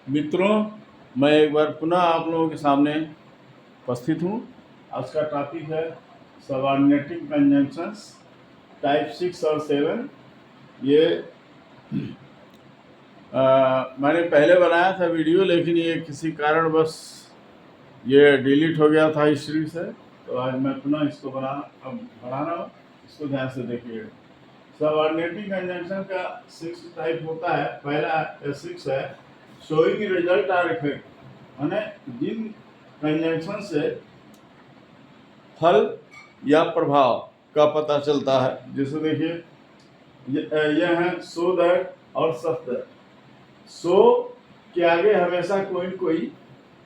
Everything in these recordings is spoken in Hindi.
मित्रों, मैं एक बार पुनः आप लोगों के सामने उपस्थित हूँ। आज का टॉपिक है सबऑर्डिनेटिंग कंजंक्शंस टाइप 6 और 7। ये मैंने पहले बनाया था वीडियो, लेकिन ये किसी कारणवश ये डिलीट हो गया था हिस्ट्री से, तो आज मैं पुनः इसको बना रहा हूँ। इसको ध्यान से देखिए। सबऑर्डिनेटिंग कंजंक्शन का 6 टाइप होता है। पहला 6 है शोइंग रिजल्ट और इफेक्ट, माने जिन कंजंक्शन से फल या प्रभाव का पता चलता है। जैसे देखिए यह है सो दैट और सच दैट। सो के आगे हमेशा कोई न कोई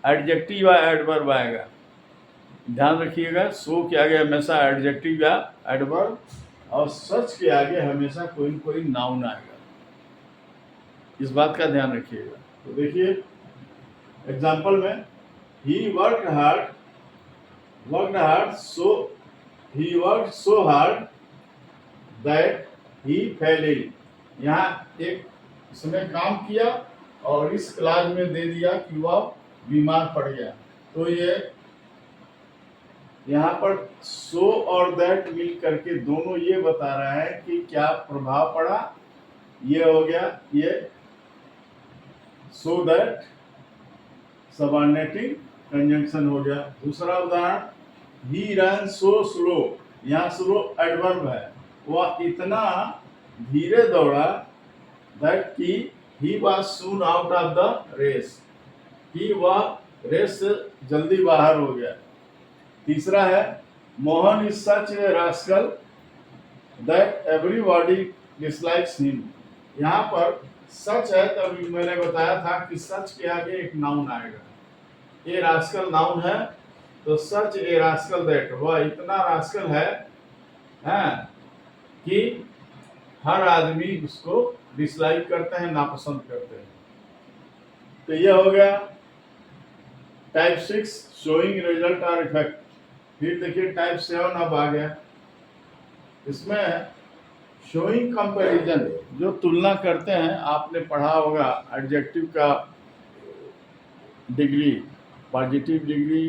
एडजेक्टिव या एडवर्ब आएगा, ध्यान रखिएगा। सो के आगे हमेशा एडजेक्टिव या एडवर्ब, और सच के आगे हमेशा कोई न कोई नाउन आएगा। इस बात का ध्यान रखिएगा। तो देखिए एग्जाम्पल में, he worked hard so hard that he fell ill। यहाँ एक इसने काम किया और इस क्लास में दे दिया कि वह बीमार पड़ गया। तो ये यहाँ पर सो और दैट मिल करके दोनों ये बता रहा है कि क्या प्रभाव पड़ा। ये हो गया ये सो दैट सबऑर्डिनेटिंग कंजंक्शन हो गया। दूसरा उदाहरण, ही रन सो स्लो। यहाँ स्लो एडवर्ब है, वह इतना धीरे दौड़ा दैट कि he was soon out of the race, कि वह रेस से जल्दी बाहर हो गया। तीसरा है, Mohan is such A rascal that everybody dislikes him. यहाँ पर सच है, तभी मैंने बताया था कि सच के आगे एक नाउन आएगा। ए रास्कल नाउन है, तो सच ए रास्कल दैट, वह इतना रास्कल है कि हर आदमी उसको डिसलाइक करते हैं, नापसंद करते हैं। तो यह हो गया टाइप 6 शोइंग रिजल्ट और इफेक्ट। फिर देखिए टाइप 7 अब आ गया। इसमें शोइंग कंपैरिजन, जो तुलना करते हैं। आपने पढ़ा होगा एडजेक्टिव का degree, positive degree,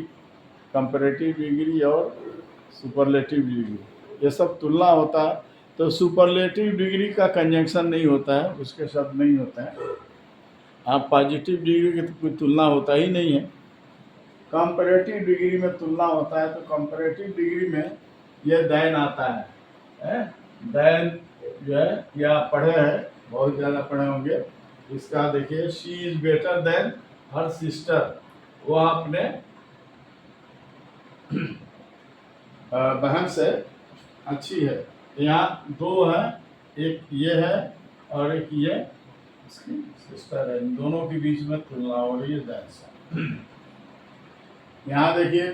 comparative degree और सुपरलेटिव डिग्री, ये सब तुलना होता है। तो सुपरलेटिव डिग्री का कंजंक्शन नहीं होता है, उसके शब्द नहीं होते हैं। आप पॉजिटिव डिग्री की तो कोई तुलना होता ही नहीं है। कंपैरेटिव डिग्री में तुलना होता है। तो कंपैरेटिव डिग्री में ये दैन आता है। दैन जो है, या पढ़े हैं, बहुत ज़्यादा पढ़े होंगे। इसका देखिए, she is better than her sister, वह अपने बहन से अच्छी है। यहाँ दो है, एक ये है और एक ये इसकी सिस्टर है। इन दोनों के बीच में तुलना हो रही है दैन से। यहाँ देखिए,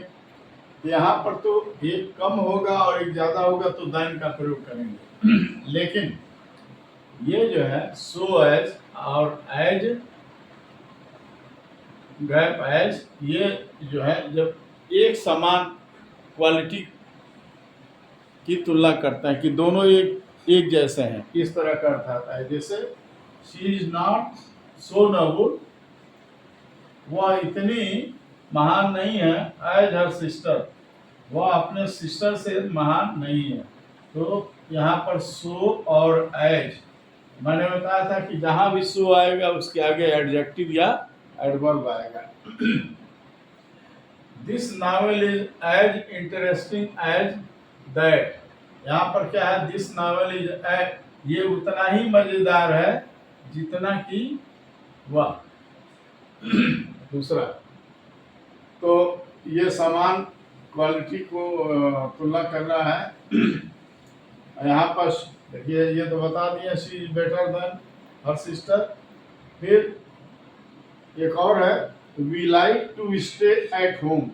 यहाँ पर तो एक कम होगा और एक ज्यादा होगा, तो दैन का प्रयोग करेंगे। लेकिन ये जो है सो एज और एज, गैप एज, ये जो है जब एक समान क्वालिटी की तुलना करते हैं कि दोनों एक जैसे हैं, इस तरह का अर्थ आता है। जैसे she is not so noble, वह इतनी महान नहीं है, एज हर सिस्टर, वह अपने सिस्टर से महान नहीं है। तो यहाँ पर सो और एज, मैंने बताया था कि जहां भी सो आएगा उसके आगे एडजेक्टिव या एडवर्ब आएगा। This novel is as interesting as that. यहाँ पर क्या है, दिस नॉवेल इज एज, ये उतना ही मजेदार है जितना कि वह। दूसरा, तो ये समान क्वालिटी को तुलना करना है। यहाँ पर देखिए, ये तो बता दिया, she is better than her sister. फिर एक और है, we like to stay at home.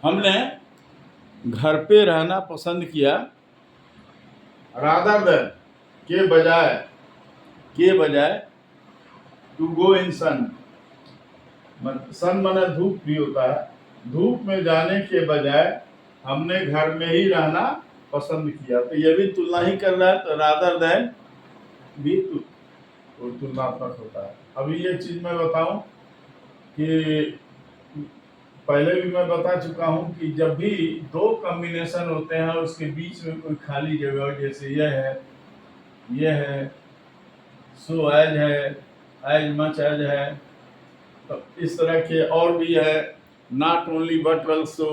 हमने घर पे रहना पसंद किया, रादर देन, के बजाय टू गो इन सन। सन माने धूप भी होता है। धूप में जाने के बजाय हमने घर में ही रहना पसंद किया, तो ये भी तुलना ही कर रहा है, तो रादर देन भी तुलनात्मक होता है। अभी ये चीज़ मैं बताऊं कि पहले भी मैं बता चुका हूं कि जब भी दो कॉम्बिनेशन होते हैं और उसके बीच में कोई खाली जगह, जैसे यह है, सो एज है, एज मच एज है, तो इस तरह के और भी है, not only but also,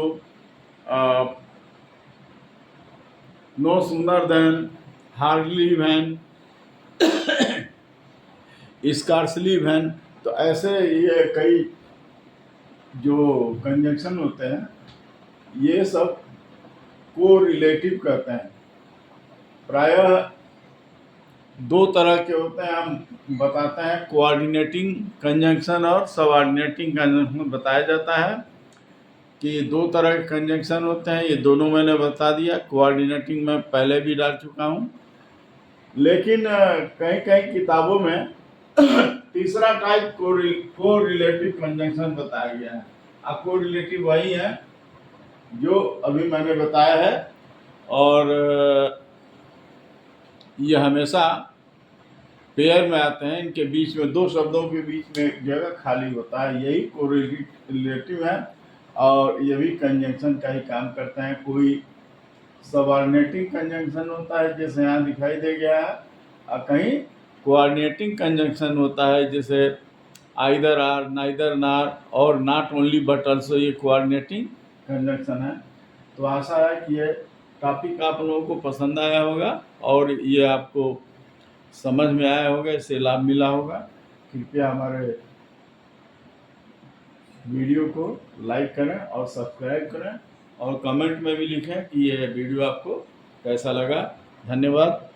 no sooner than, hardly when, scarcely when. तो ऐसे ये कई जो कंजंक्शन होते हैं, ये सब को रिलेटिव कहते हैं। प्रायः दो तरह के होते हैं, हम बताते हैं, कोऑर्डिनेटिंग कंजंक्शन और सबऑर्डिनेटिंग कंजंक्शन बताया जाता है कि दो तरह के कंजंक्शन होते हैं। ये दोनों मैंने बता दिया, कोऑर्डिनेटिंग मैं पहले भी डाल चुका हूँ, लेकिन कई कई किताबों में तीसरा टाइप को रिलेटिव कंजंक्शन बताया गया है। अब को रिलेटिव वही है जो अभी मैंने बताया है, और ये हमेशा पेयर में आते हैं, इनके बीच में दो शब्दों के बीच में जगह खाली होता है, यही कोरिलेटिव है, और ये भी कंजंक्शन का ही काम करते हैं। कोई सबऑर्डिनेटिंग कंजंक्शन होता है जैसे यहाँ दिखाई दे गया है, और कहीं कोऑर्डिनेटिंग कंजंक्शन होता है जैसे आइदर आर, नाइदर नार, और नॉट ओनली बट ऑल्सो, ये कोऑर्डिनेटिंग कंजंक्शन है। तो आशा है कि ये टॉपिक आप लोगों को पसंद आया होगा और ये आपको समझ में आया होगा, इससे लाभ मिला होगा। कृपया हमारे वीडियो को लाइक करें और सब्सक्राइब करें, और कमेंट में भी लिखें कि ये वीडियो आपको कैसा लगा। धन्यवाद।